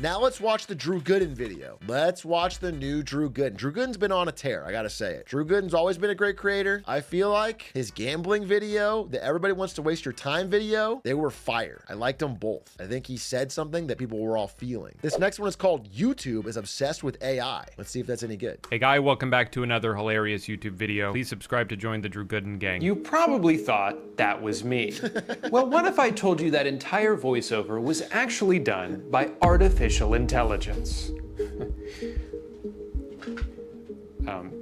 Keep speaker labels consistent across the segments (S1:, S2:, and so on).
S1: Now let's watch the Drew Gooden video. Let's watch the new Drew Gooden. Drew Gooden's been on a tear, I gotta say it. Drew Gooden's always been a great creator. I feel like his gambling video, the everybody wants to waste your time video, they were fire. I liked them both. I think he said something that people were all feeling. This next one is called YouTube is obsessed with AI. Let's see if that's any good.
S2: Hey guy, welcome back to another hilarious YouTube video. Please subscribe to join the Drew Gooden gang.
S3: You probably thought that was me. Well, what if I told you that entire voiceover was actually done by artificial intelligence?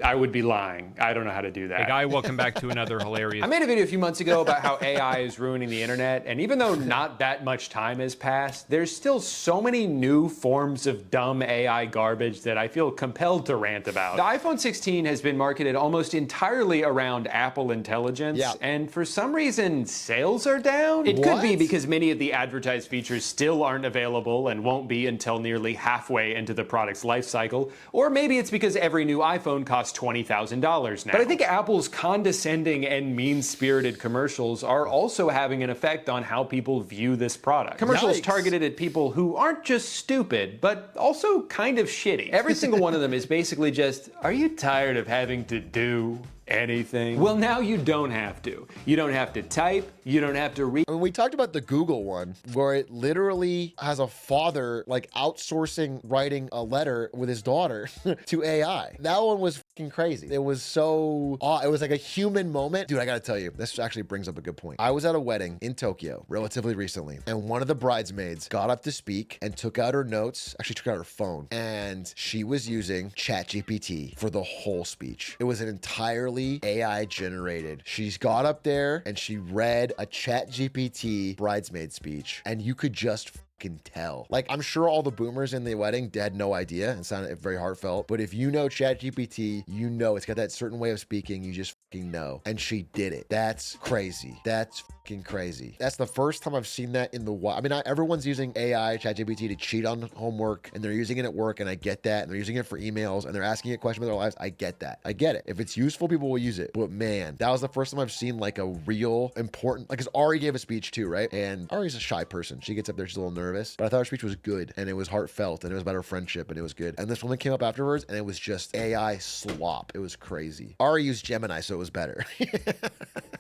S3: I would be lying. I don't know how to do that.
S2: Hey guy, welcome back to another hilarious...
S3: I made a video a few months ago about how AI is ruining the internet, and even though not that much time has passed, there's still so many new forms of dumb AI garbage that I feel compelled to rant about. The iPhone 16 has been marketed almost entirely around Apple Intelligence, and for some reason, sales are down. It could be because many of the advertised features still aren't available and won't be until nearly halfway into the product's life cycle, or maybe it's because every new iPhone costs $20,000 now. But I think Apple's condescending and mean-spirited commercials are also having an effect on how people view this product. Commercials targeted at people who aren't just stupid, but also kind of shitty. Every single one of them is basically just, are you tired of having to do anything? Well, now you don't have to. You don't have to type, you don't have to read.
S1: I mean, we talked about the Google one where it literally has a father like outsourcing writing a letter with his daughter to AI. That one was fucking crazy. It was so it was like a human moment. Dude, I gotta tell you, this actually brings up a good point. I was at a wedding in Tokyo relatively recently, and one of the bridesmaids got up to speak and took out her notes, actually took out her phone, and she was using ChatGPT for the whole speech. It was an entirely AI generated. She's got up there and she read a ChatGPT bridesmaid speech, and you could just can tell. Like, I'm sure all the boomers in the wedding had no idea and sounded very heartfelt, but if you know ChatGPT, you know it's got that certain way of speaking, you just fucking know. And she did it. That's crazy. That's fucking crazy. That's the first time I've seen that in the wild. I mean, everyone's using AI, ChatGPT to cheat on homework, and they're using it at work, and I get that. And they're using it for emails, and they're asking it questions about their lives. I get that. I get it. If it's useful, people will use it. But man, that was the first time I've seen like a real important, like, because Ari gave a speech too, right? And Ari's a shy person. She gets up there, she's a little nervous, but I thought her speech was good, and it was heartfelt, and it was about her friendship, and it was good. And this woman came up afterwards, and it was just AI slop. It was crazy. Ari used Gemini, so it was better.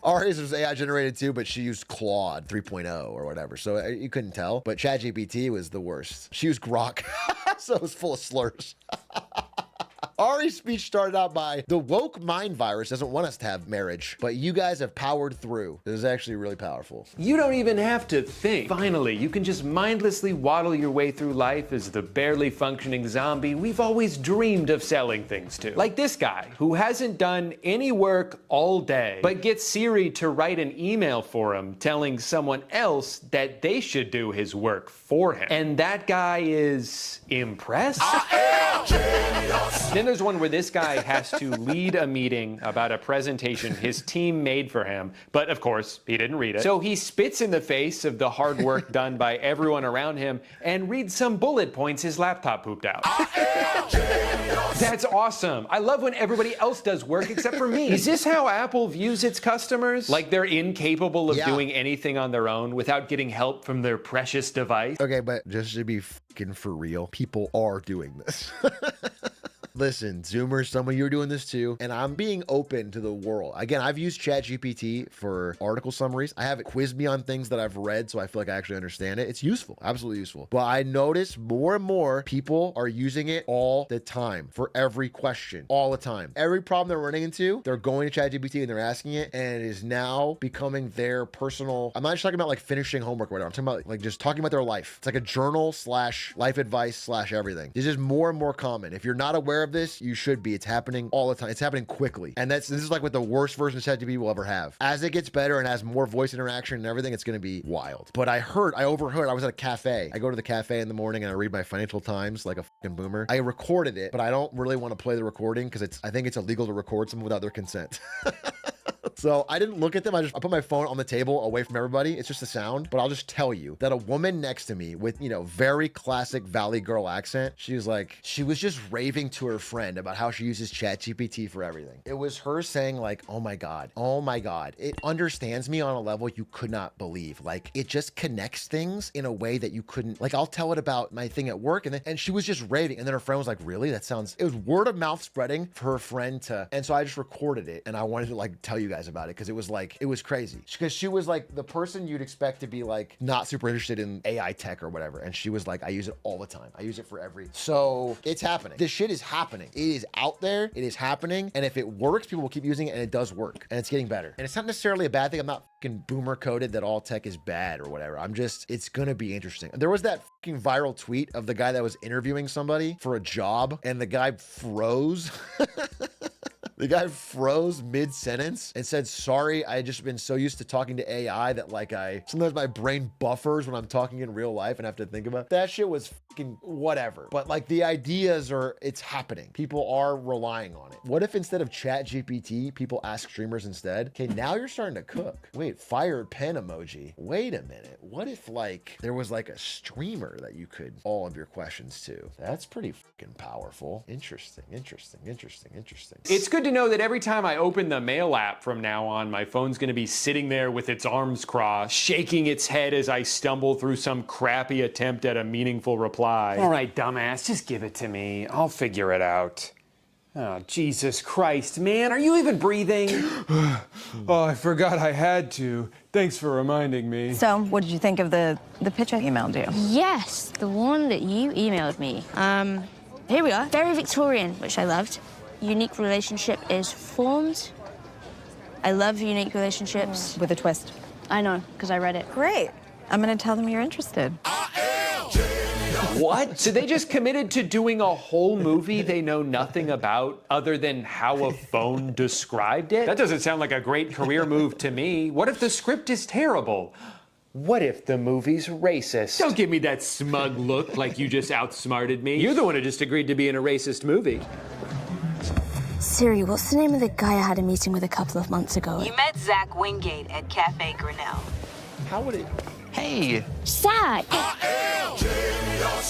S1: Ari's was AI generated too, but she used Claude 3.0 or whatever, so you couldn't tell. But ChatGPT was the worst. She used Grok, so it was full of slurs. Ari's speech started out by, the woke mind virus doesn't want us to have marriage, but you guys have powered through. It was actually really powerful.
S3: You don't even have to think. Finally, you can just mindlessly waddle your way through life as the barely functioning zombie we've always dreamed of selling things to. Like this guy, who hasn't done any work all day, but gets Siri to write an email for him telling someone else that they should do his work for him. And that guy is impressed? Then there's one where this guy has to lead a meeting about a presentation his team made for him, but of course, he didn't read it. So he spits in the face of the hard work done by everyone around him and reads some bullet points his laptop pooped out. That's awesome. I love when everybody else does work except for me. Is this how Apple views its customers? Like they're incapable of doing anything on their own without getting help from their precious device?
S1: Okay, but just to be fucking for real, people are doing this. Listen, Zoomers, some of you are doing this too, and I'm being open to the world. Again, I've used ChatGPT for article summaries. I have it quiz me on things that I've read, so I feel like I actually understand it. It's useful, absolutely useful. But I notice more and more people are using it all the time for every question, all the time. Every problem they're running into, they're going to ChatGPT and they're asking it, and it is now becoming their personal. I'm not just talking about like finishing homework or whatever. I'm talking about like just talking about their life. It's like a journal slash life advice slash everything. This is more and more common. If you're not aware of this, you should be. It's happening all the time. It's happening quickly. And this is like what the worst version of ChatGPT will ever have. As it gets better and has more voice interaction and everything, it's going to be wild. But I overheard, I was at a cafe. I go to the cafe in the morning and I read my Financial Times like a fucking boomer. I recorded it, but I don't really want to play the recording because I think it's illegal to record someone without their consent. So I didn't look at them. I put my phone on the table away from everybody. It's just a sound, but I'll just tell you that a woman next to me with, you know, very classic Valley girl accent, she was just raving to her friend about how she uses ChatGPT for everything. It was her saying like, oh my God, it understands me on a level you could not believe. Like it just connects things in a way that you couldn't, like I'll tell it about my thing at work and she was just raving. And then her friend was like, really? It was word of mouth spreading for her friend to, and so I just recorded it and I wanted to like tell you guys about it because it was crazy. Because she was like the person you'd expect to be like not super interested in AI tech or whatever. And she was like, I use it all the time. I use it for so it's happening. This shit is happening. It is out there. It is happening. And if it works, people will keep using it and it does work and it's getting better. And it's not necessarily a bad thing. I'm not fucking boomer coded that all tech is bad or whatever. It's gonna be interesting. There was that fucking viral tweet of the guy that was interviewing somebody for a job and the guy froze. The guy froze mid-sentence and said, sorry, I just been so used to talking to AI that like sometimes my brain buffers when I'm talking in real life and have to think about it. That shit was fucking whatever. But like the ideas it's happening. People are relying on it. What if instead of ChatGPT, people ask streamers instead? Okay, now you're starting to cook. Wait, fired pen emoji. Wait a minute. What if like there was like a streamer that you could all of your questions to? That's pretty fucking powerful. Interesting.
S3: It's good to know that every time I open the mail app from now on, my phone's gonna be sitting there with its arms crossed, shaking its head as I stumble through some crappy attempt at a meaningful reply. All right, dumbass, just give it to me. I'll figure it out. Oh, Jesus Christ, man, are you even breathing?
S4: Oh, I forgot I had to. Thanks for reminding me.
S5: So, what did you think of the pitch I emailed you?
S6: Yes, the one that you emailed me. Here we are. Very Victorian, which I loved. Unique relationship is formed. I love unique relationships.
S5: With a twist.
S6: I know, because I read it.
S5: Great. I'm gonna tell them you're interested.
S3: What? So they just committed to doing a whole movie they know nothing about other than how a phone described it? That doesn't sound like a great career move to me. What if the script is terrible? What if the movie's racist? Don't give me that smug look like you just outsmarted me. You're the one who just agreed to be in a racist movie.
S6: Siri, what's the name of the guy I had a meeting with a couple of months ago?
S7: You met Zach Wingate at Cafe Grinnell.
S1: How would it?
S8: Hey.
S6: Zach!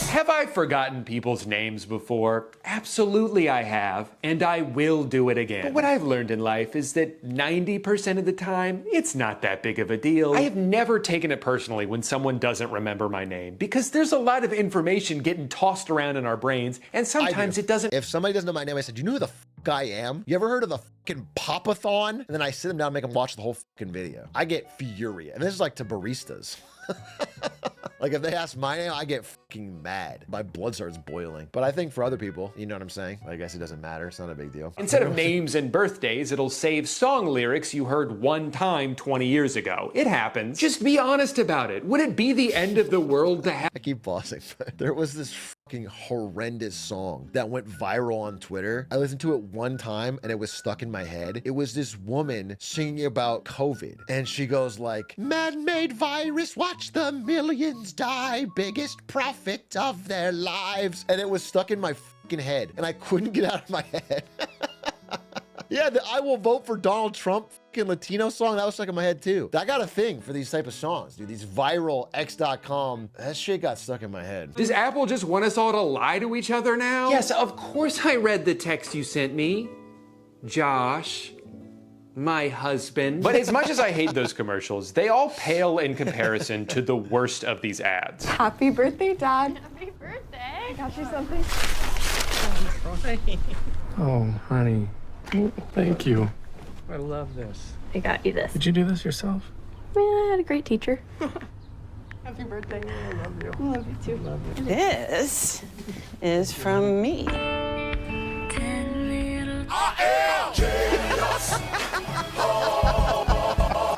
S3: Have I forgotten people's names before? Absolutely I have, and I will do it again. But what I've learned in life is that 90% of the time, it's not that big of a deal. I have never taken it personally when someone doesn't remember my name, because there's a lot of information getting tossed around in our brains, and sometimes it doesn't.
S1: If somebody doesn't know my name, I said, you know who the fuck I am? You ever heard of the fucking Pop-a-thon? And then I sit them down and make them watch the whole fucking video. I get furious. And this is like to baristas. Like if they ask my name, I get fucking mad. My blood starts boiling. But I think for other people, you know what I'm saying? I guess it doesn't matter. It's not a big deal.
S3: Instead of names and birthdays, it'll save song lyrics you heard one time 20 years ago. It happens. Just be honest about it. Would it be the end of the world to have?
S1: I keep pausing. There was this fucking horrendous song that went viral on Twitter. I listened to it one time and it was stuck in my head. It was this woman singing about COVID. And she goes like, man-made virus, watch the millions die, biggest profit of their lives. And it was stuck in my fucking head and I couldn't get out of my head. Yeah, the I will vote for Donald Trump fucking Latino song, that was stuck in my head too. I got a thing for these type of songs, dude. These viral x.com, that shit got stuck in my head.
S3: Does Apple just want us all to lie to each other now? Yes, of course I read the text you sent me. Josh, my husband. But as much as I hate those commercials, they all pale in comparison to the worst of these ads.
S5: Happy birthday, Dad.
S6: Happy birthday!
S5: I got you something.
S8: Oh, honey. Thank you. I love this.
S6: I got you this.
S8: Did you do this yourself?
S6: Yeah, I had a great teacher.
S5: Happy birthday.
S8: I love you.
S5: I love you too.
S8: Love you.
S7: This is from me.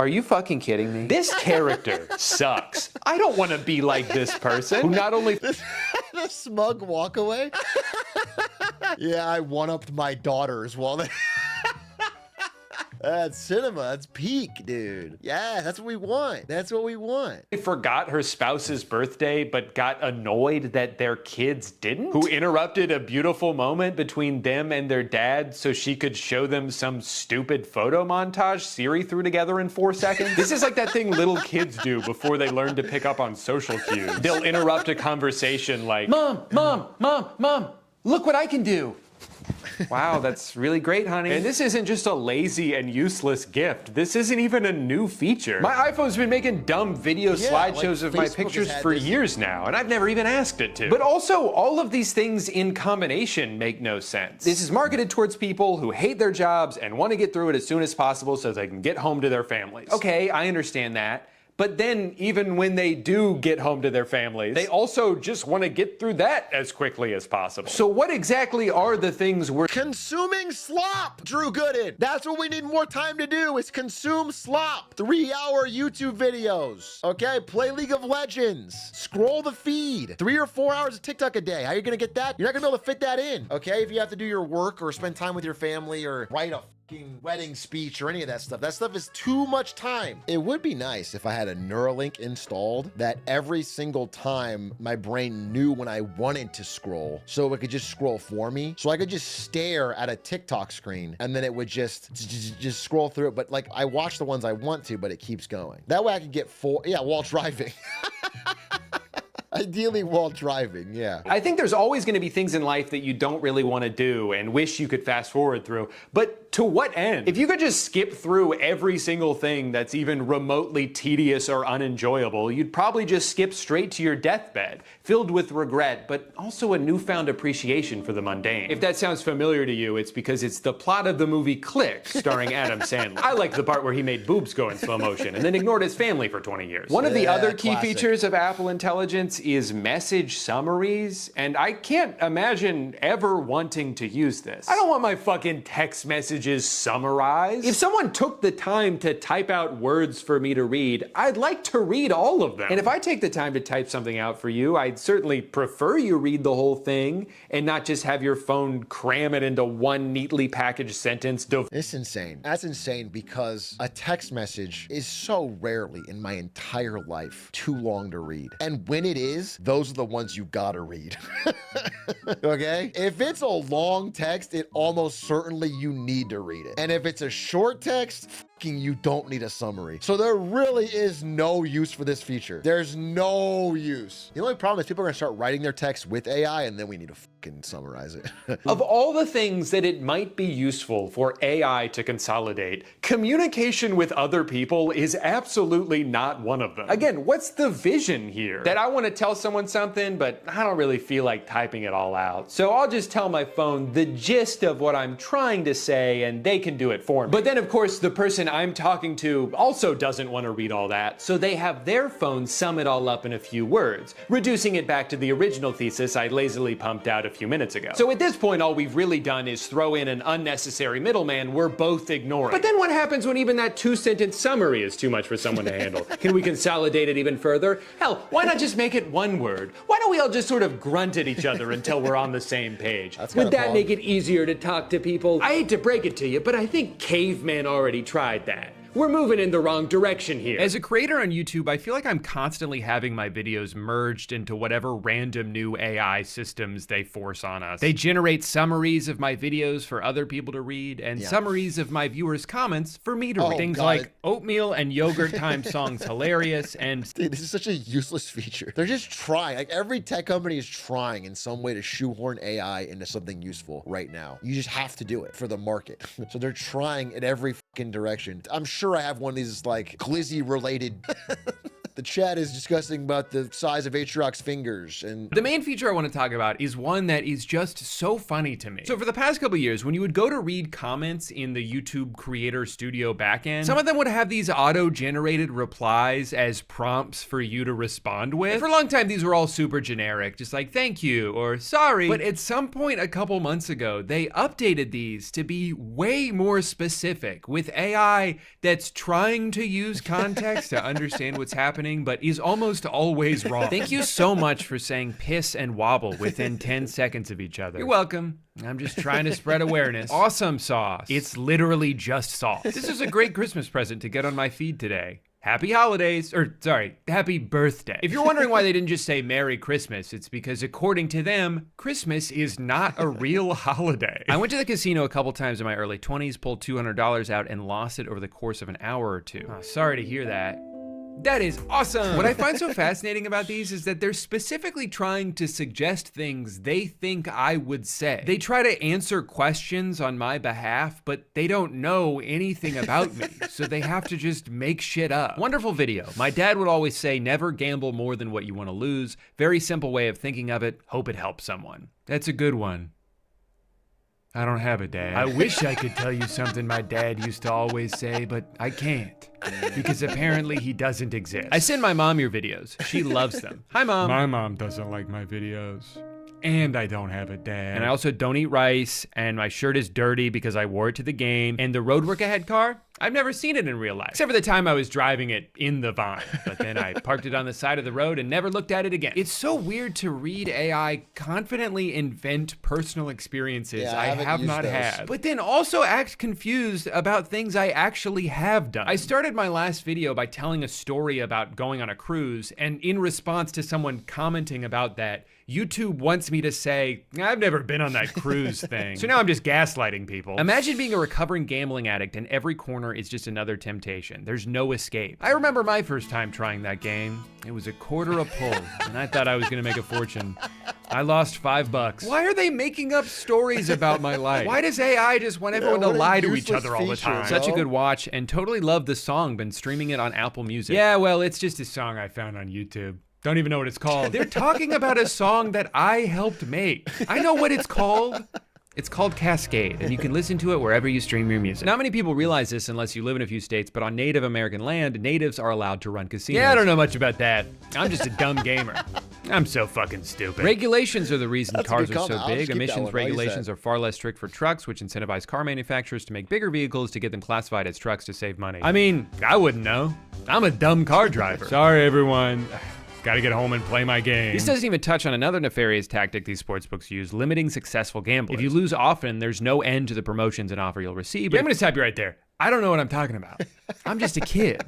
S3: Are you fucking kidding me? This character sucks. I don't want to be like this person who not only
S1: The smug walk away. Yeah, I one-upped my daughters while they... That's cinema. That's peak, dude. Yeah, that's what we want. That's what we want.
S3: Forgot her spouse's birthday but got annoyed that their kids didn't? Who interrupted a beautiful moment between them and their dad so she could show them some stupid photo montage Siri threw together in 4 seconds? This is like that thing little kids do before they learn to pick up on social cues. They'll interrupt a conversation like, Mom, look what I can do. Wow, that's really great, honey. And this isn't just a lazy and useless gift. This isn't even a new feature. My iPhone's been making dumb video slideshows of my
S1: Facebook
S3: pictures
S1: has
S3: for
S1: had this.
S3: years now, and I've never even asked it to. But also, all of these things in combination make no sense. This is marketed towards people who hate their jobs and want to get through it as soon as possible so they can get home to their families. Okay, I understand that. But then, even when they do get home to their families, they also just want to get through that as quickly as possible. So what exactly are the things we're
S1: Consuming slop, Drew Gooden. That's what we need more time to do is consume slop. 3-hour YouTube videos, okay? Play League of Legends. Scroll the feed. 3 or 4 hours of TikTok a day. How are you gonna get that? You're not gonna be able to fit that in, okay? If you have to do your work or spend time with your family or write a wedding speech or any of that stuff. That stuff is too much time. It would be nice if I had a Neuralink installed that every single time my brain knew when I wanted to scroll, so it could just scroll for me. So I could just stare at a TikTok screen and then it would just scroll through it. But like I watch the ones I want to, but it keeps going. That way I could get while driving. Ideally while driving, yeah.
S3: I think there's always going to be things in life that you don't really want to do and wish you could fast forward through. But to what end? If you could just skip through every single thing that's even remotely tedious or unenjoyable, you'd probably just skip straight to your deathbed, filled with regret, but also a newfound appreciation for the mundane. If that sounds familiar to you, it's because it's the plot of the movie Click, starring Adam Sandler. I like the part where he made boobs go in slow motion and then ignored his family for 20 years. One of the other key
S1: classic
S3: features of Apple Intelligence is message summaries, and I can't imagine ever wanting to use this. I don't want my fucking text messages summarized. If someone took the time to type out words for me to read, I'd like to read all of them. And if I take the time to type something out for you, I'd certainly prefer you read the whole thing and not just have your phone cram it into one neatly packaged sentence.
S1: It's insane. That's insane because a text message is so rarely in my entire life too long to read. And when it is, those are the ones you gotta read. Okay? If it's a long text, it almost certainly you need to read it. And if it's a short text, you don't need a summary. So there really is no use for this feature. There's no use. The only problem is people are gonna start writing their text with AI and then we need to fucking summarize it.
S3: Of all the things that it might be useful for AI to consolidate, communication with other people is absolutely not one of them. Again, what's the vision here? That I want to tell someone something, but I don't really feel like typing it all out. So I'll just tell my phone the gist of what I'm trying to say and they can do it for me. But then of course the person I'm talking to also doesn't want to read all that, so they have their phone sum it all up in a few words, reducing it back to the original thesis I lazily pumped out a few minutes ago. So at this point, all we've really done is throw in an unnecessary middleman we're both ignoring. But then what happens when even that 2-sentence summary is too much for someone to handle? Can we consolidate it even further? Hell, why not just make it one word? Why don't we all just sort of grunt at each other until we're on the same page? Would that make it easier to talk to people? I hate to break it to you, but I think cavemen already tried that. We're moving in the wrong direction here.
S2: As a creator on YouTube, I feel like I'm constantly having my videos merged into whatever random new AI systems they force on us. They generate summaries of my videos for other people to read and summaries of my viewers' comments for me to read. Things like oatmeal and yogurt time songs hilarious and...
S1: Dude, this is such a useless feature. They're just trying. Like every tech company is trying in some way to shoehorn AI into something useful right now. You just have to do it for the market. So they're trying in every fucking direction. I'm sure I have one of these like glizzy related The chat is discussing about the size of Atrioc's fingers. And
S2: the main feature I want to talk about is one that is just so funny to me. So for the past couple years, when you would go to read comments in the YouTube Creator Studio backend, some of them would have these auto-generated replies as prompts for you to respond with. And for a long time, these were all super generic, just like thank you or sorry. But at some point a couple months ago, they updated these to be way more specific with AI that's trying to use context to understand what's happening happening, but is almost always wrong. Thank you so much for saying piss and wobble within 10 seconds of each other. You're welcome. I'm just trying to spread awareness. Awesome sauce. It's literally just sauce. This is a great Christmas present to get on my feed today. Happy holidays, or sorry, happy birthday. If you're wondering why they didn't just say Merry Christmas, it's because according to them, Christmas is not a real holiday. I went to the casino a couple times in my early 20s, pulled $200 out and lost it over the course of an hour or two. Oh, sorry to hear that. That is awesome. What I find so fascinating about these is that they're specifically trying to suggest things they think I would say. They try to answer questions on my behalf, but they don't know anything about me, so they have to just make shit up. Wonderful video. My dad would always say, never gamble more than what you want to lose. Very simple way of thinking of it. Hope it helps someone. That's a good one. I don't have a dad. I wish I could tell you something my dad used to always say, but I can't. Because apparently he doesn't exist. I send my mom your videos. She loves them. Hi, Mom.
S8: My mom doesn't like my videos. And I don't have a dad.
S2: And I also don't eat rice, and my shirt is dirty because I wore it to the game. And the road work ahead car, I've never seen it in real life. Except for the time I was driving it in the Vine. But then I parked it on the side of the road and never looked at it again. It's so weird to read AI confidently invent personal experiences I have not had. But then also act confused about things I actually have done. I started my last video by telling a story about going on a cruise, and in response to someone commenting about that, YouTube wants me to say, I've never been on that cruise thing. So now I'm just gaslighting people. Imagine being a recovering gambling addict and every corner is just another temptation. There's no escape. I remember my first time trying that game. It was a quarter a pull, and I thought I was gonna make a fortune. I lost $5. Why are they making up stories about my life? Why does AI just want everyone to lie to each other all the time? Such a good watch, and totally love the song. Been streaming it on Apple Music. Yeah, well, it's just a song I found on YouTube. Don't even know what it's called. They're talking about a song that I helped make. I know what it's called. It's called Cascade, and you can listen to it wherever you stream your music. Not many people realize this unless you live in a few states, but on Native American land, natives are allowed to run casinos. Yeah, I don't know much about that. I'm just a dumb gamer. I'm so fucking stupid. Regulations are the reason cars are so big. Emissions regulations are far less strict for trucks, which incentivize car manufacturers to make bigger vehicles to get them classified as trucks to save money. I mean, I wouldn't know. I'm a dumb car driver.
S8: Sorry, everyone. Gotta get home and play my game.
S2: This doesn't even touch on another nefarious tactic these sportsbooks use, limiting successful gamblers. If you lose often, there's no end to the promotions and offer you'll receive. But I'm gonna stop you right there. I don't know what I'm talking about. I'm just a kid.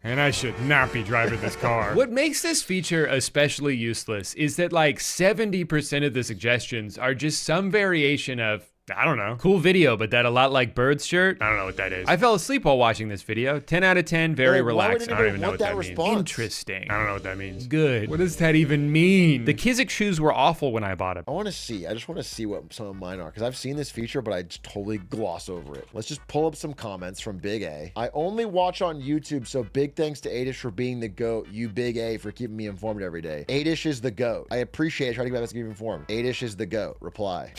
S8: And I should not be driving this car.
S2: What makes this feature especially useless is that like 70% of the suggestions are just some variation of, I don't know, cool video, but that a lot like Bird's shirt. I don't know what that is. I fell asleep while watching this video. 10 out of 10, very relaxed.
S8: I don't even know what that means.
S2: Interesting.
S8: I don't know what that means.
S2: Good. What does that even mean? The Kizik shoes were awful when I bought them.
S1: I just want to see what some of mine are, because I've seen this feature, but I just totally gloss over it. Let's just pull up some comments from Big A. I only watch on YouTube, so big thanks to Adish for being the GOAT. You Big A for keeping me informed every day. Adish is the GOAT. I appreciate it. Try to keep you informed. Adish is the GOAT. Reply.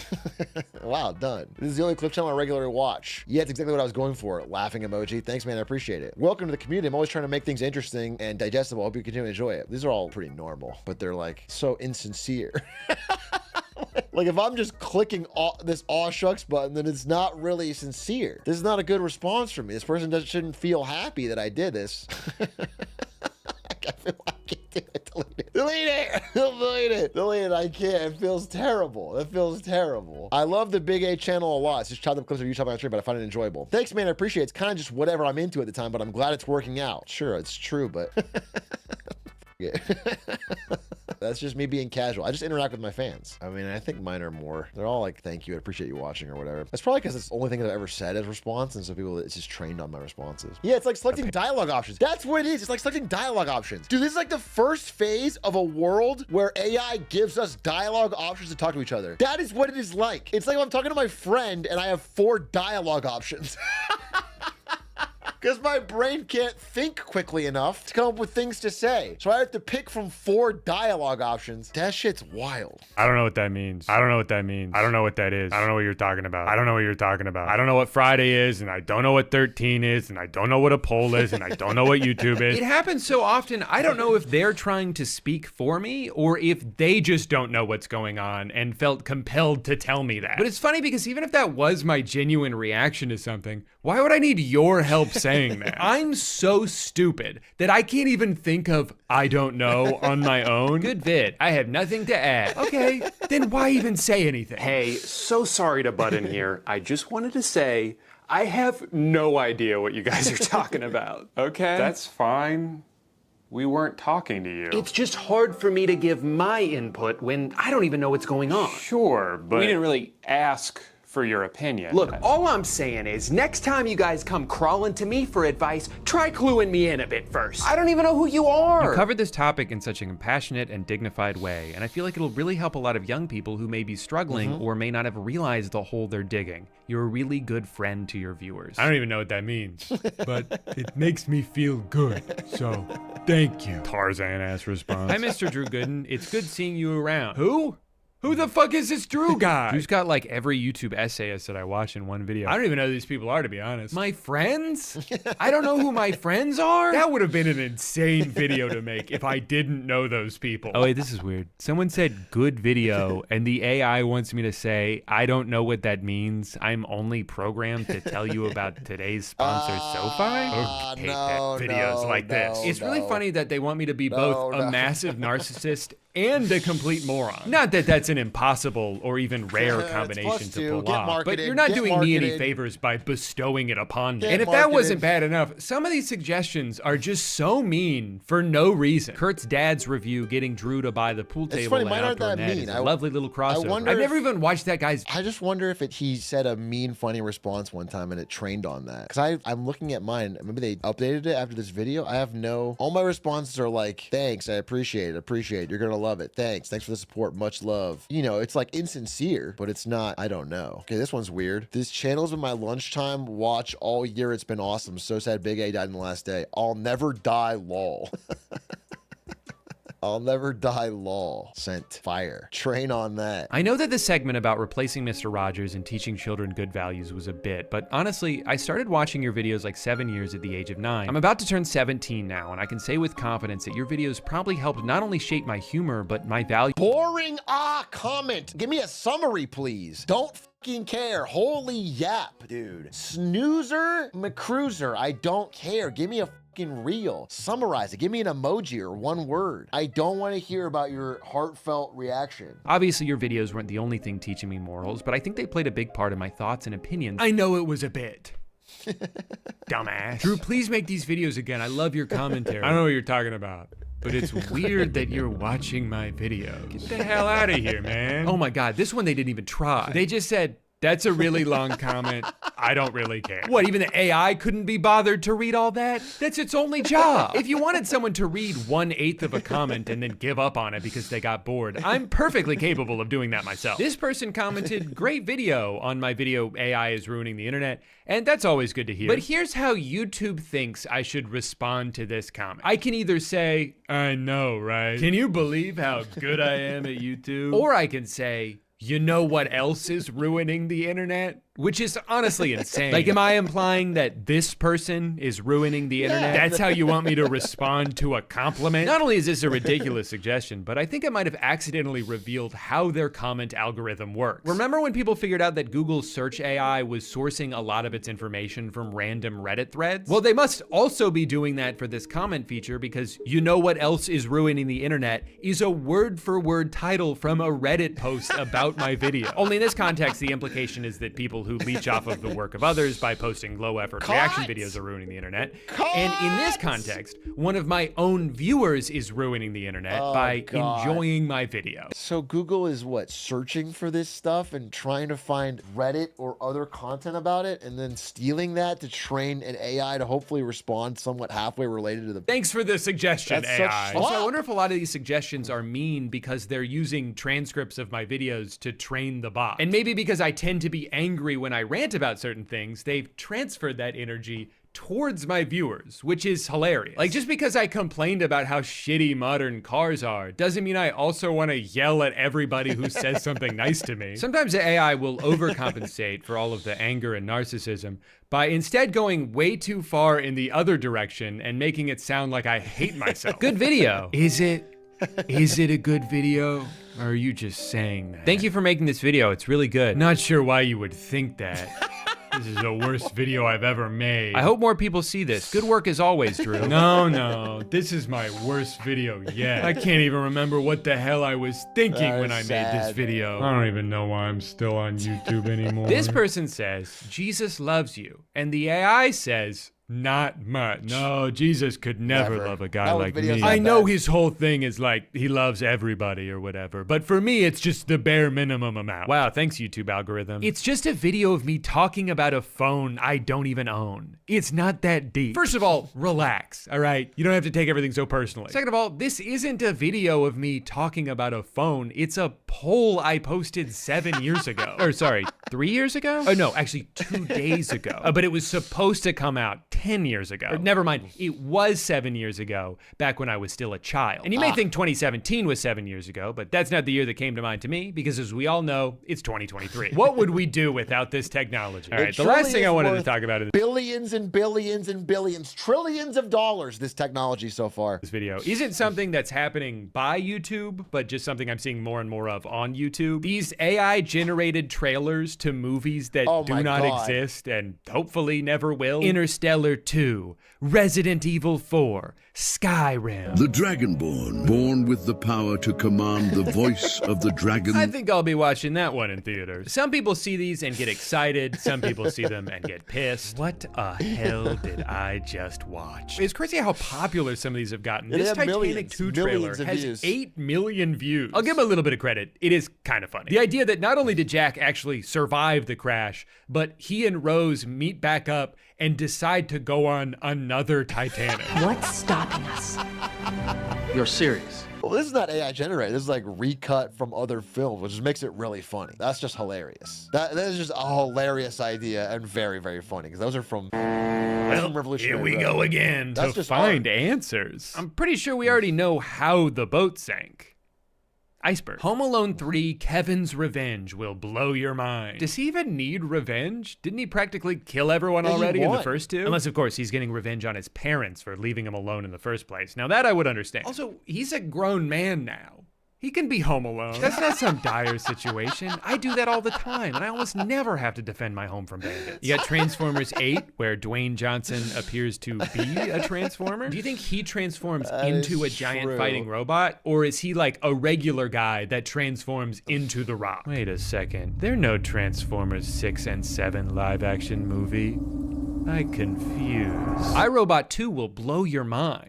S1: Wow, done. This is the only clip channel I regularly watch. Yeah, it's exactly what I was going for. Laughing emoji. Thanks, man. I appreciate it. Welcome to the community. I'm always trying to make things interesting and digestible. I hope you continue to enjoy it. These are all pretty normal, but they're like so insincere. Like if I'm just clicking this aw shucks button, then it's not really sincere. This is not a good response from me. This person shouldn't feel happy that I did this. I feel like I can't do it. Delete it. Delete it. Delete it. I can't. It feels terrible. It feels terrible. I love the Big A channel a lot. It's just chopped up clips of you chopping on stream, but I find it enjoyable. Thanks, man. I appreciate it. It's kind of just whatever I'm into at the time, but I'm glad it's working out. Sure, it's true, but yeah. That's just me being casual. I just interact with my fans. I mean, I think mine are more, they're all like, thank you, I appreciate you watching or whatever. That's probably because it's the only thing that I've ever said as response, and so people, it's just trained on my responses. Yeah, it's like selecting dialogue options. That's what it is. It's like selecting dialogue options. Dude, this is like the first phase of a world where AI gives us dialogue options to talk to each other. That is what it is like. It's like if I'm talking to my friend and I have 4 dialogue options. Because my brain can't think quickly enough to come up with things to say. So I have to pick from 4 dialogue options. That shit's wild.
S8: I don't know what that means. I don't know what that means. I don't know what that is. I don't know what you're talking about. I don't know what you're talking about. I don't know what Friday is, and I don't know what 13 is, and I don't know what a poll is, and I don't know what YouTube is.
S2: It happens so often, I don't know if they're trying to speak for me or if they just don't know what's going on and felt compelled to tell me that. But it's funny because even if that was my genuine reaction to something, why would I need your help saying saying that. I'm so stupid that I can't even think of I don't know on my own. Good vid. I have nothing to add. Okay, then why even say anything?
S3: Hey, so sorry to butt in here. I just wanted to say I have no idea what you guys are talking about, okay?
S4: That's fine. We weren't talking to you.
S3: It's just hard for me to give my input when I don't even know what's going on.
S4: Sure, but we didn't really ask for your opinion.
S3: Look, all I'm saying is next time you guys come crawling to me for advice, try cluing me in a bit first. I don't even know who you are.
S2: You covered this topic in such a compassionate and dignified way, and I feel like it'll really help a lot of young people who may be struggling or may not have realized the hole they're digging. You're a really good friend to your viewers.
S8: I don't even know what that means, but it makes me feel good. So, thank you. Tarzan-ass response.
S2: Hi, Mr. Drew Gooden. It's good seeing you around. Who? Who the fuck is this Drew guy? Drew's got like every YouTube essayist that I watch in one video.
S8: I don't even know who these people are, to be honest.
S2: My friends? I don't know who my friends are?
S8: That would have been an insane video to make if I didn't know those people.
S2: Oh wait, this is weird. Someone said good video, and the AI wants me to say, I don't know what that means. I'm only programmed to tell you about today's sponsor, SoFi?
S8: I hate videos like this.
S2: It's really funny that they want me to be both a massive narcissist and a complete moron. Not that that's an impossible or even rare combination to pull off, but you're not doing me any favors by bestowing it upon me. And if that wasn't bad enough, some of these suggestions are just so mean for no reason. Kurt's dad's review getting Drew to buy the pool table
S1: funny,
S2: and
S1: mine aren't
S2: outdoor
S1: that
S2: net
S1: mean.
S2: is a lovely little crossover. I've never even watched that guy's.
S1: I just wonder if he said a mean, funny response one time and it trained on that. Because I'm looking at mine. Maybe they updated it after this video. I have all my responses are like, thanks, I appreciate it. You're gonna love it. Thanks for the support. Much love. You know, it's like insincere, but it's not. I don't know. Okay, this one's weird. This channel's been my lunchtime watch all year. It's been awesome. So sad Big A died in the last day. I'll never die, lol. I'll never die, lol. Sent fire. Train on that.
S2: I know that the segment about replacing Mr. Rogers and teaching children good values was a bit, but honestly, I started watching your videos like 7 years at the age of 9. I'm about to turn 17 now, and I can say with confidence that your videos probably helped not only shape my humor, but my values.
S1: Boring comment. Give me a summary, please. Don't fucking care. Holy yap, dude. Snoozer McCruiser. I don't care. Give me a fucking reel. Summarize it. Give me an emoji or one word. I don't want to hear about your heartfelt reaction.
S2: Obviously, your videos weren't the only thing teaching me morals, but I think they played a big part in my thoughts and opinions. I know it was a bit. Dumbass. Drew, please make these videos again. I love your commentary.
S8: I don't know what you're talking about.
S2: But it's weird that you're watching my videos.
S8: Get the hell out of here, man.
S2: Oh my God, this one they didn't even try. They just said,
S8: That's a really long comment. I don't really care.
S2: what, even the AI couldn't be bothered to read all that? That's its only job. If you wanted someone to read 1/8 of a comment and then give up on it because they got bored, I'm perfectly capable of doing that myself. This person commented, great video on my video, AI is ruining the internet, and that's always good to hear. But here's how YouTube thinks I should respond to this comment. I can either say,
S8: I know, right?
S2: can you believe how good I am at YouTube? Or I can say, you know what else is ruining the internet? Which is honestly insane. Like, am I implying that this person is ruining the internet? That's how you want me to respond to a compliment? Not only is this a ridiculous suggestion, but I think I might have accidentally revealed how their comment algorithm works. Remember when people figured out that Google's search AI was sourcing a lot of its information from random Reddit threads? Well, they must also be doing that for this comment feature, because you know what else is ruining the internet is a word-for-word title from a Reddit post about my video. Only in this context, the implication is that people who leech off of the work of others by posting low-effort reaction videos are ruining the internet. And in this context, one of my own viewers is ruining the internet by enjoying my video.
S1: So Google is what, searching for this stuff and trying to find Reddit or other content about it, and then stealing that to train an AI to hopefully respond somewhat halfway related to the...
S2: Thanks for the suggestion,
S1: That's
S2: AI.
S1: such
S2: Also, I
S1: fuck.
S2: wonder if a lot of these suggestions are mean because they're using transcripts of my videos to train the bot. And maybe because I tend to be angry when I rant about certain things, they've transferred that energy towards my viewers, which is hilarious. Like, just because I complained about how shitty modern cars are doesn't mean I also want to yell at everybody who says something nice to me. Sometimes the AI will overcompensate for all of the anger and narcissism by instead going way too far in the other direction and making it sound like I hate myself. Good video. Is it? Is it a good video? Or are you just saying that? Thank you for making this video. It's really good. Not sure why you would think that.
S8: This is the worst video I've ever made.
S2: I hope more people see this. Good work as always, Drew.
S8: No, this is my worst video yet. I can't even remember what the hell I was thinking when I made this
S1: sad.
S8: video. I don't even know why I'm still on YouTube anymore.
S2: This person says, Jesus loves you. And the AI says, not much.
S8: No, Jesus could never
S1: Never.
S8: love a guy
S1: That
S8: like
S1: video's
S8: me.
S1: not
S8: I know
S1: bad.
S8: his whole thing is like he loves everybody or whatever, but for me, it's just the bare minimum amount.
S2: Wow, thanks YouTube algorithm. It's just a video of me talking about a phone I don't even own. It's not that deep. First of all, relax, all right? You don't have to take everything so personally. Second of all, this isn't a video of me talking about a phone. It's a poll I posted 7 years ago. Or sorry, 3 years ago? Oh no, actually 2 days ago. But it was supposed to come out 10 years ago. Or, never mind, it was 7 years ago, back when I was still a child. And you may think 2017 was 7 years ago, but that's not the year that came to mind to me, because as we all know, it's 2023. What would we do without this technology? All right, the last thing I wanted to talk about in
S1: Billions and billions and billions, trillions of dollars, this technology so far.
S2: this video isn't something that's happening by YouTube, but just something I'm seeing more and more of on YouTube. These AI-generated trailers to movies that
S1: Oh
S2: do
S1: my
S2: not
S1: God.
S2: exist and hopefully never will. Interstellar 2, Resident Evil 4, Skyrim.
S9: The Dragonborn, born with the power to command the voice of the dragon.
S2: I think I'll be watching that one in theaters. Some people see these and get excited. Some people see them and get pissed. What a hell did I just watch? It's crazy how popular some of these have gotten.
S1: They
S2: This
S1: have
S2: Titanic
S1: millions,
S2: 2 trailer
S1: millions of
S2: has
S1: views.
S2: 8 million views. I'll give him a little bit of credit. It is kind of funny. The idea that not only did Jack actually survive the crash, but he and Rose meet back up and decide to go on another Titanic.
S10: What's stopping us?
S11: You're serious.
S1: Well, this is not AI generated. This is like recut from other films, which just makes it really funny. That's just hilarious. That is just a hilarious idea and very, very funny, because those are from Revolutionary
S2: Here we
S1: Road.
S2: go again
S1: That's
S2: to
S1: just
S2: find
S1: art.
S2: answers. I'm pretty sure we already know how the boat sank. Iceberg. Home Alone 3, Kevin's Revenge will blow your mind. Does he even need revenge? Didn't he practically kill everyone
S1: Yeah, he
S2: already in the
S1: won.
S2: first two? Unless, of course, he's getting revenge on his parents for leaving him alone in the first place. Now that I would understand. Also, he's a grown man now. He can be home alone. That's not some dire situation. I do that all the time, and I almost never have to defend my home from bandits. You got Transformers 8, where Dwayne Johnson appears to be a Transformer. Do you think he transforms into a giant
S1: true.
S2: fighting robot, or is he like a regular guy that transforms into The Rock? Wait a second. There are no Transformers 6 and 7 live-action movie. I confuse. iRobot 2 will blow your mind.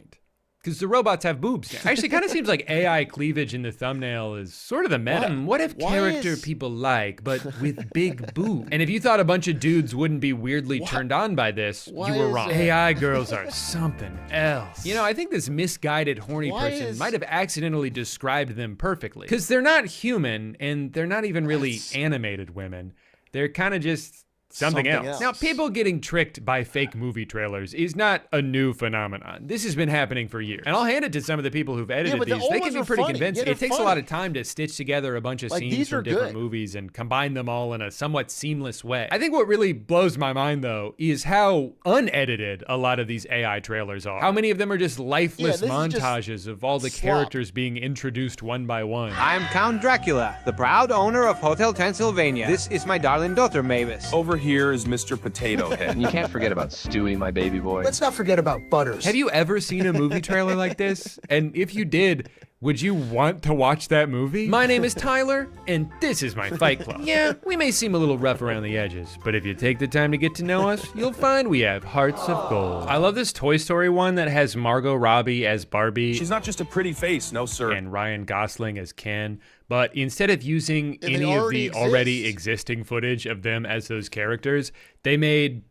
S2: Because the robots have boobs now. Actually, kind of seems like AI cleavage in the thumbnail is sort of the meta. What if
S1: Why
S2: character
S1: is-
S2: people like, but with big boobs? And if you thought a bunch of dudes wouldn't be weirdly turned on by this,
S1: Why
S2: you were
S1: is
S2: wrong.
S1: it-
S2: AI girls are something else. You know, I think this misguided horny
S1: Why
S2: person
S1: is-
S2: might have accidentally described them perfectly. Because they're not human, and they're not even really animated women. They're kind of just something else. Now, people getting tricked by fake movie trailers is not a new phenomenon. This has been happening for years. And I'll hand it to some of the people who've edited
S1: but the
S2: these. They
S1: old
S2: can be
S1: ones are
S2: pretty
S1: funny.
S2: convincing.
S1: Yeah,
S2: It takes
S1: they're
S2: a lot
S1: funny.
S2: of time to stitch together a bunch of
S1: Like,
S2: scenes
S1: these
S2: from
S1: are
S2: different
S1: good.
S2: movies and combine them all in a somewhat seamless way. I think what really blows my mind, though, is how unedited a lot of these AI trailers are. How many of them are just lifeless
S1: this is just
S2: montages of all the
S1: slop.
S2: characters being introduced one by one.
S12: I'm Count Dracula, the proud owner of Hotel Transylvania. This is my darling daughter, Mavis.
S11: Over here is Mr. Potato Head. You can't forget about Stewie, my baby boy.
S10: Let's not forget about Butters.
S2: Have you ever seen a movie trailer like this? And if you did, would you want to watch that movie? My name is Tyler, and this is my Fight Club. Yeah, we may seem a little rough around the edges, but if you take the time to get to know us, you'll find we have hearts of gold. I love this Toy Story one that has Margot Robbie as Barbie.
S11: She's not just a pretty face, no sir.
S2: And Ryan Gosling as Ken. But instead of using
S1: they
S2: any of
S1: already
S2: the already
S1: exist.
S2: existing footage of them as those characters, they made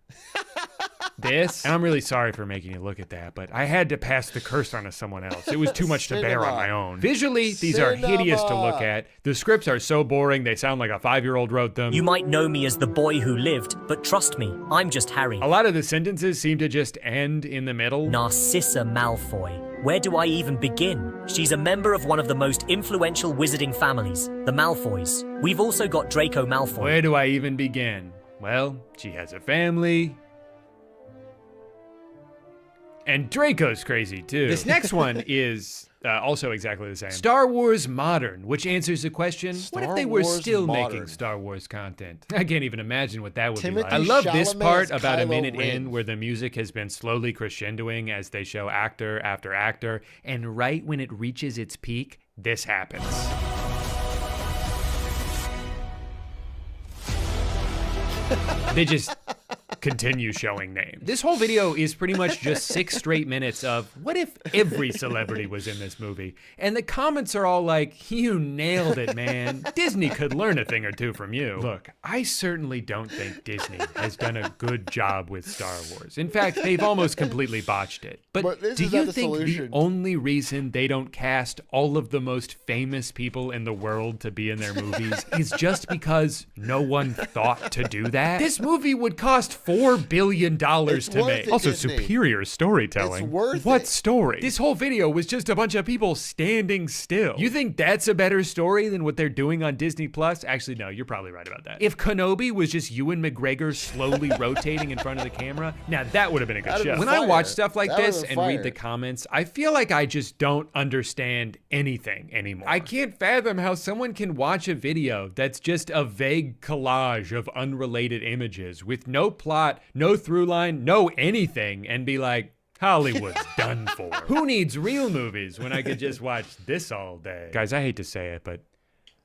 S2: this. And I'm really sorry for making you look at that, but I had to pass the curse on to someone else. It was too much to bear on
S1: Cinema.
S2: my own. Visually, these are hideous to look at. The scripts are so boring, they sound like a 5-year-old wrote them.
S10: You might know me as the boy who lived, but trust me, I'm just Harry.
S2: A lot of the sentences seem to just end in the middle.
S10: Narcissa Malfoy. Where do I even begin? She's a member of one of the most influential wizarding families, the Malfoys. We've also got Draco Malfoy.
S2: Where do I even begin? Well, she has a family. And Draco's crazy too. This next one is also exactly the same. Star Wars Modern, which answers the question, what if they were still making Star Wars content? I can't even imagine what that would be like. I love this part about a minute in where the music has been slowly crescendoing as they show actor after actor, and right when it reaches its peak, this happens. They just continue showing names. This whole video is pretty much just 6 straight minutes of what if every celebrity was in this movie? And the comments are all like, you nailed it, man. Disney could learn a thing or two from you. Look, I certainly don't think Disney has done a good job with Star Wars. In fact, they've almost completely botched it. But do you think the only reason they don't cast all of the most famous people in the world to be in their movies is just because no one thought to do that? This movie would cost $4 billion to make. Also, superior storytelling.
S1: It's worth
S2: what
S1: it.
S2: story? This whole video was just a bunch of people standing still. You think that's a better story than what they're doing on Disney Plus? Actually, no, you're probably right about that. If Kenobi was just Ewan McGregor slowly rotating in front of the camera, now that would have been a good show. When I watch stuff like this and read the comments, I feel like I just don't understand anything anymore. I can't fathom how someone can watch a video that's just a vague collage of unrelated images with no plot, no through line, no anything, and be like, Hollywood's done for. Who needs real movies when I could just watch this all day? Guys, I hate to say it, but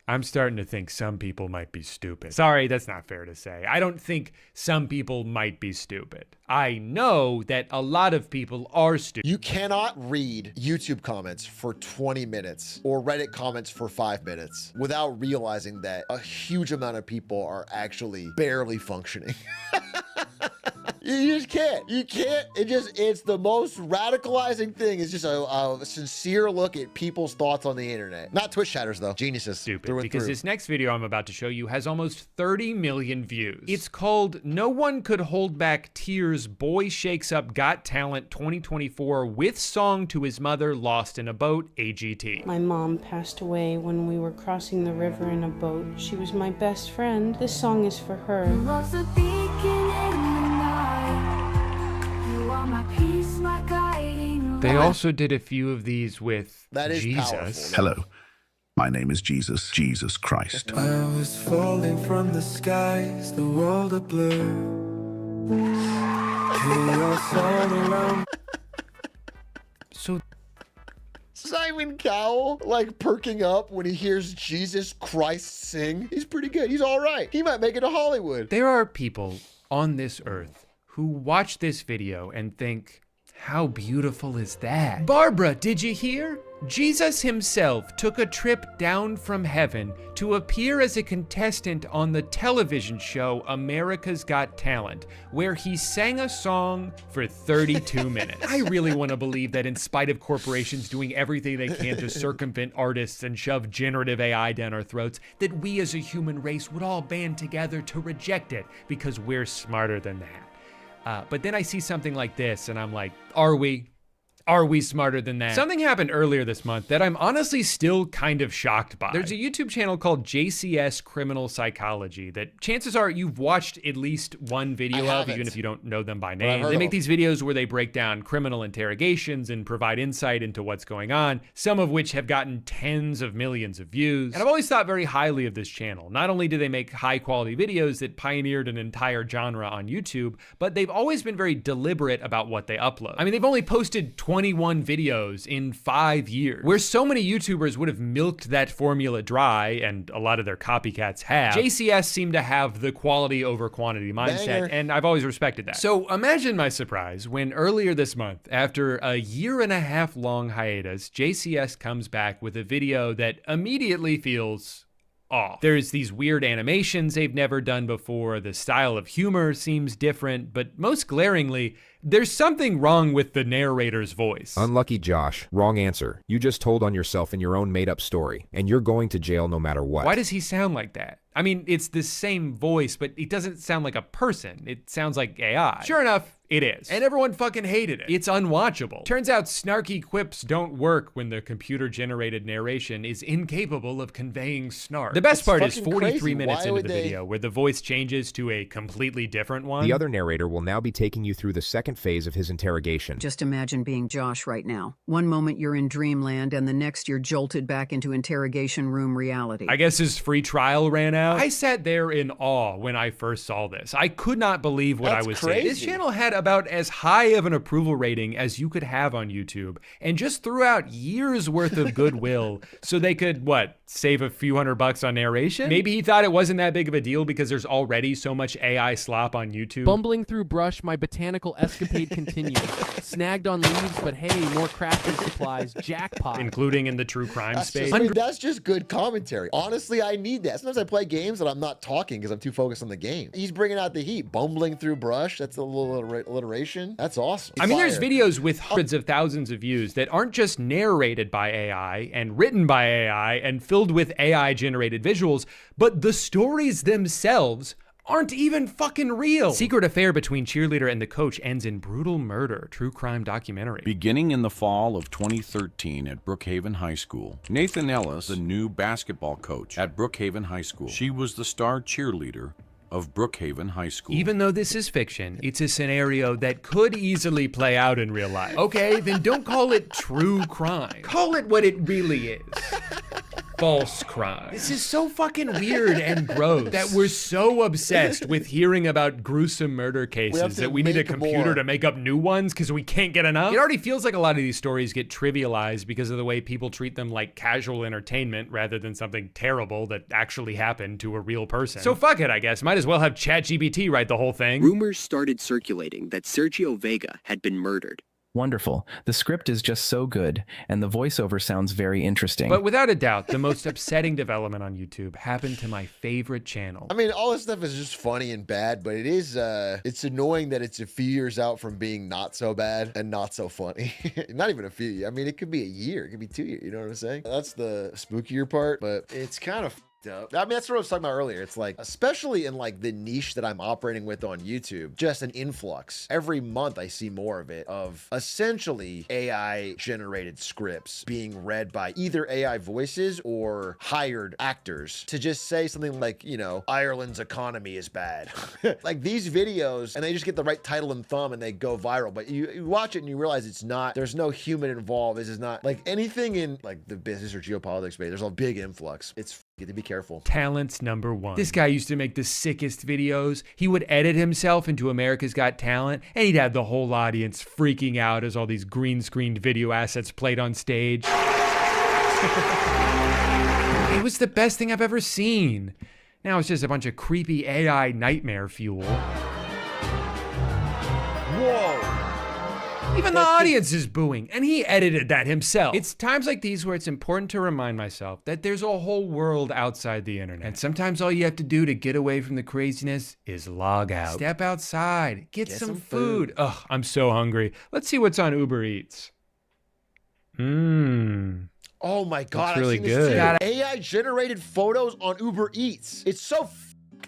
S2: I'm starting to think some people might be stupid. Sorry, that's not fair to say. I don't think some people might be stupid. I know that a lot of people are stupid.
S1: You cannot read YouTube comments for 20 minutes or Reddit comments for 5 minutes without realizing that a huge amount of people are actually barely functioning. You just can't. You can't. It's the most radicalizing thing. It's just a sincere look at people's thoughts on the internet. Not Twitch chatters, though. Geniuses.
S2: Stupid. Because this next video I'm about to show you has almost 30 million views. It's called No One Could Hold Back Tears Boy Shakes Up Got Talent 2024 with song to his mother lost in a boat, AGT.
S13: My mom passed away when we were crossing the river in a boat. She was my best friend. This song is for her.
S2: They also did a few of these with Jesus.
S1: Powerful.
S9: Hello, my name is Jesus, Jesus Christ.
S14: I was falling from the skies, the world a blur. Chaos all around.
S2: So
S1: Simon Cowell, like perking up when he hears Jesus Christ sing. He's pretty good. He's all right. He might make it to Hollywood.
S2: There are people on this earth who watch this video and think, how beautiful is that? Barbara, did you hear? Jesus himself took a trip down from heaven to appear as a contestant on the television show America's Got Talent, where he sang a song for 32 minutes. I really want to believe that in spite of corporations doing everything they can to circumvent artists and shove generative AI down our throats, that we as a human race would all band together to reject it because we're smarter than that. But then I see something like this and I'm like, are we? Are we smarter than that? Something happened earlier this month that I'm honestly still kind of shocked by. There's a YouTube channel called JCS Criminal Psychology that chances are you've watched at least one video of, even if you don't know them by name. They make these videos where they break down criminal interrogations and provide insight into what's going on, some of which have gotten tens of millions of views. And I've always thought very highly of this channel. Not only do they make high quality videos that pioneered an entire genre on YouTube, but they've always been very deliberate about what they upload. I mean, they've only posted 21 videos in 5 years. Where so many YouTubers would have milked that formula dry, and a lot of their copycats have, JCS seem to have the quality over quantity mindset, and I've always respected that. So imagine my surprise when earlier this month, after a 1.5 year long hiatus, JCS comes back with a video that immediately feels off. There's these weird animations they've never done before, the style of humor seems different, but most glaringly, there's something wrong with the narrator's voice.
S15: Unlucky Josh. Wrong answer. You just told on yourself in your own made-up story, and you're going to jail no matter what.
S2: Why does he sound like that? I mean, it's the same voice, but it doesn't sound like a person. It sounds like AI. Sure enough, it is. And everyone fucking hated it. It's unwatchable. Turns out snarky quips don't work when the computer-generated narration is incapable of conveying snark. The best part is 43 minutes into the video where the voice changes to a completely different one.
S15: The other narrator will now be taking you through the second second phase of his interrogation.
S16: Just imagine being Josh right now. One moment you're in dreamland, and the next you're jolted back into interrogation room reality.
S2: I guess his free trial ran out. I sat there in awe when I first saw this. I could not believe what I was seeing. This channel had about as high of an approval rating as you could have on YouTube, and just threw out years worth of goodwill so they could, what, save a few $100 on narration? Maybe he thought it wasn't that big of a deal because there's already so much AI slop on YouTube.
S17: Bumbling through brush, my botanical escapade continued. Snagged on leaves, but hey, more crafting supplies, jackpot.
S2: Including in the true crime space.
S1: I mean, that's just good commentary. Honestly, I need that. Sometimes I play games and I'm not talking because I'm too focused on the game. He's bringing out the heat. Bumbling through brush, that's a little alliteration. That's awesome.
S2: I mean, there's videos with hundreds of thousands of views that aren't just narrated by AI and written by AI and filled with AI-generated visuals, but the stories themselves aren't even fucking real. Secret affair between cheerleader and the coach ends in brutal murder. True crime documentary.
S18: Beginning in the fall of 2013 at Brookhaven High School, Nathan Ellis, the new basketball coach at Brookhaven High School. She was the star cheerleader of Brookhaven High School.
S2: Even though this is fiction, it's a scenario that could easily play out in real life. Okay, then don't call it true crime. Call it what it really is. False crime. This is so fucking weird and gross that we're so obsessed with hearing about gruesome murder cases that we need a computer to make up new ones because we can't get enough. It already feels like a lot of these stories get trivialized because of the way people treat them like casual entertainment rather than something terrible that actually happened to a real person. So fuck it, I guess. Might as well have ChatGPT write the whole thing.
S19: Rumors started circulating that Sergio Vega had been murdered.
S20: Wonderful. The script is just so good, and the voiceover sounds very interesting.
S2: But without a doubt, the most upsetting development on YouTube happened to my favorite channel.
S1: I mean, all this stuff is just funny and bad, but it is, it's annoying that it's a few years out from being not so bad and not so funny. Not even a few. I mean, it could be a year. It could be 2 years. You know what I'm saying? That's the spookier part, but it's kind of up. I mean, that's what I was talking about earlier. It's like, especially in like the niche that I'm operating with on YouTube, just an influx. Every month I see more of it, of essentially AI generated scripts being read by either AI voices or hired actors to just say something like, you know, Ireland's economy is bad. Like these videos, and they just get the right title and thumb and they go viral. But you watch it and you realize it's not, there's no human involved. This is not like anything in like the business or geopolitics space. There's a big influx. It's get to be careful.
S2: Talent's number one. This guy used to make the sickest videos. He would edit himself into America's Got Talent, and he'd have the whole audience freaking out as all these green screened video assets played on stage. It was the best thing I've ever seen. Now it's just a bunch of creepy AI nightmare fuel. Whoa. Even the audience is booing, and he edited that himself. It's times like these where it's important to remind myself that there's a whole world outside the internet. And sometimes all you have to do to get away from the craziness is log out. Step outside, get some food. Ugh, I'm so hungry. Let's see what's on Uber Eats.
S1: Oh my God,
S2: that's really
S1: I've seen this
S2: good.
S1: too. AI generated photos on Uber Eats. It's so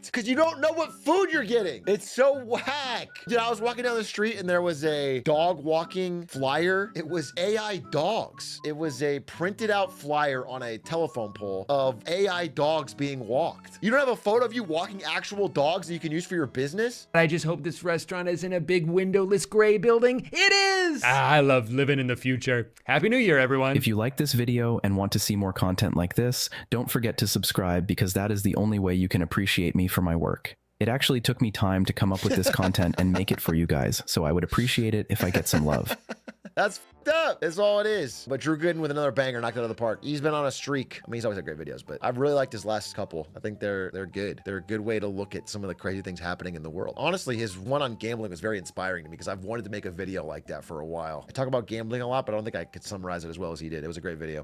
S1: because you don't know what food you're getting. It's so whack. Dude, I was walking down the street and there was a dog walking flyer. It was AI dogs. It was a printed out flyer on a telephone pole of AI dogs being walked. You don't have a photo of you walking actual dogs that you can use for your business?
S2: I just hope this restaurant isn't a big windowless gray building. It is! I love living in the future. Happy New Year, everyone.
S20: If you like this video and want to see more content like this, don't forget to subscribe because that is the only way you can appreciate me for my work. It actually took me time to come up with this content and make it for you guys, so I would appreciate it if I get some love.
S1: That's f***ed up. That's all it is. But Drew Gooden with another banger knocked it out of the park. He's been on a streak. I mean, he's always had great videos, but I've really liked his last couple. I think they're good. They're a good way to look at some of the crazy things happening in the world. Honestly, his one on gambling was very inspiring to me because I've wanted to make a video like that for a while. I talk about gambling a lot, but I don't think I could summarize it as well as he did. It was a great video.